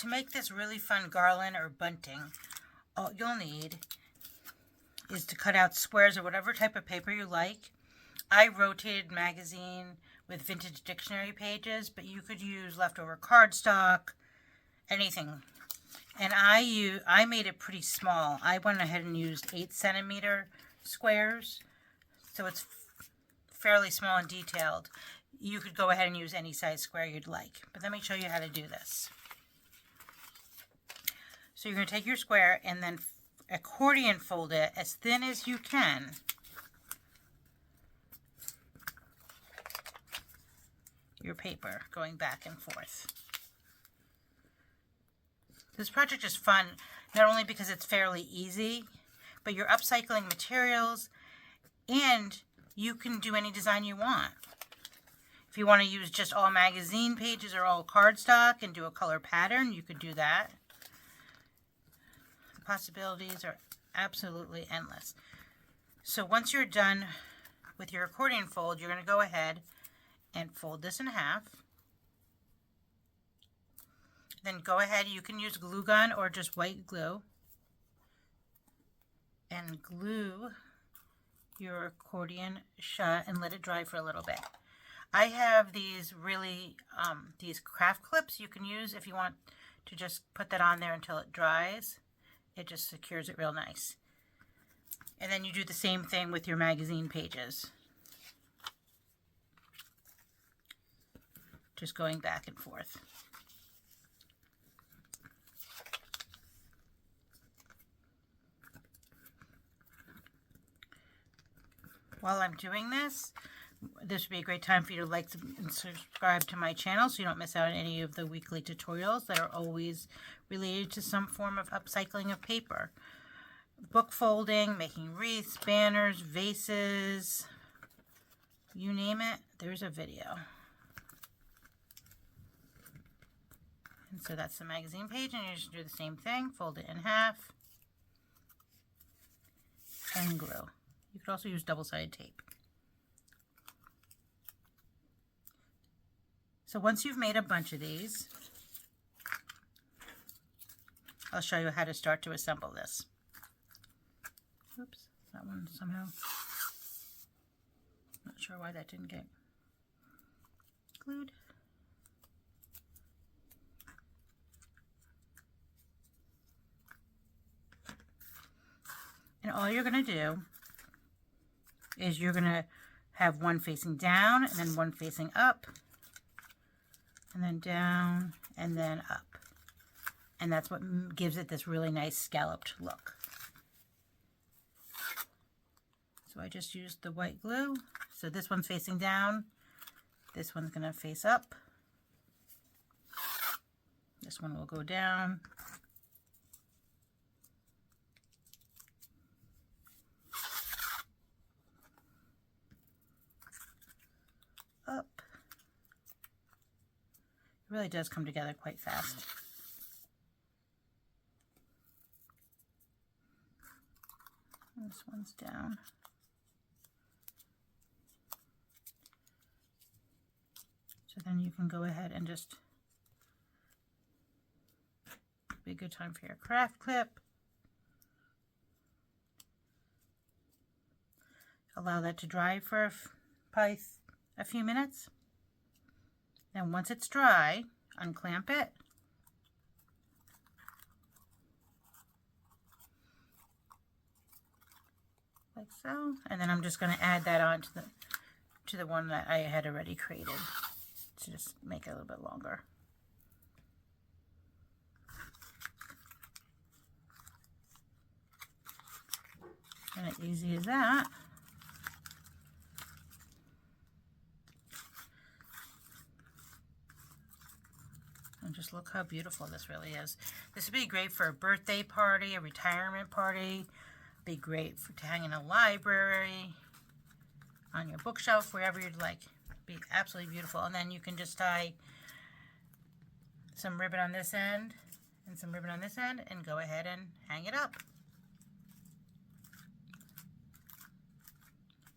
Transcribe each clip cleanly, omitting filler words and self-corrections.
to make this really fun garland or bunting, all you'll need is to cut out squares of whatever type of paper you like. I rotated magazine with vintage dictionary pages, but you could use leftover cardstock, anything. And I made it pretty small. I went ahead and used 8 cm squares, so it's fairly small and detailed. You could go ahead and use any size square you'd like, but let me show you how to do this. So you're going to take your square and then accordion fold it as thin as you can. Your paper going back and forth. This project is fun, not only because it's fairly easy, but you're upcycling materials and you can do any design you want. If you want to use just all magazine pages or all cardstock and do a color pattern, you could do that. The possibilities are absolutely endless. So once you're done with your accordion fold, you're going to go ahead and fold this in half. Then go ahead, you can use glue gun or just white glue, and glue your accordion shut and let it dry for a little bit. I have these these craft clips you can use if you want to just put that on there until it dries. It just secures it real nice. And then you do the same thing with your magazine pages. Just going back and forth. While I'm doing this would be a great time for you to like and subscribe to my channel so you don't miss out on any of the weekly tutorials that are always related to some form of upcycling of paper. Book folding, making wreaths, banners, vases, you name it, there's a video. And so that's the magazine page, and you just do the same thing, fold it in half, and glue. You could also use double-sided tape. So once you've made a bunch of these, I'll show you how to start to assemble this. Oops, that one somehow, not sure why that didn't get glued. And all you're going to do is you're going to have one facing down and then one facing up and then down and then up. And that's what gives it this really nice scalloped look. So I just used the white glue. So this one's facing down. This one's going to face up. This one will go down. Up. It really does come together quite fast. And this one's down. So then you can go ahead and just, be a good time for your craft clip. Allow that to dry for probably a few minutes. Then once it's dry, unclamp it. Like so. And then I'm just going to add that on to the one that I had already created to just make it a little bit longer. And as easy as that. And just look how beautiful this really is. This would be great for a birthday party, a retirement party. Be great to hang in a library, on your bookshelf, wherever you'd like. Be absolutely beautiful. And then you can just tie some ribbon on this end and some ribbon on this end and go ahead and hang it up.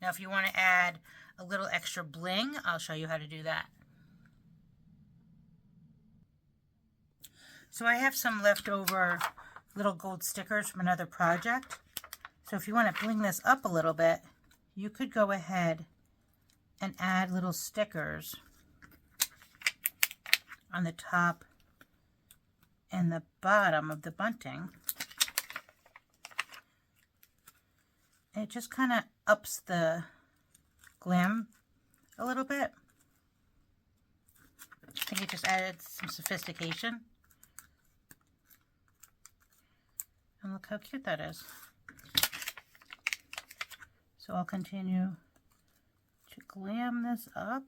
Now if you want to add a little extra bling, I'll show you how to do that. So I have some leftover little gold stickers from another project. So if you want to bling this up a little bit, you could go ahead and add little stickers on the top and the bottom of the bunting. It just kind of ups the glam a little bit. I think it just added some sophistication. And look how cute that is. So I'll continue to glam this up.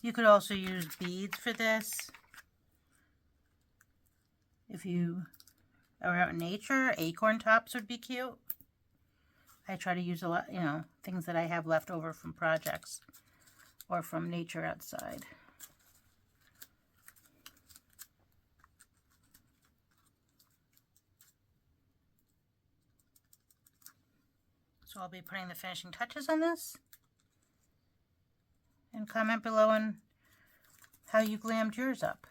You could also use beads for this. If you are out in nature, acorn tops would be cute. I try to use a lot, things that I have left over from projects or from nature outside. So I'll be putting the finishing touches on this. And comment below on how you glammed yours up.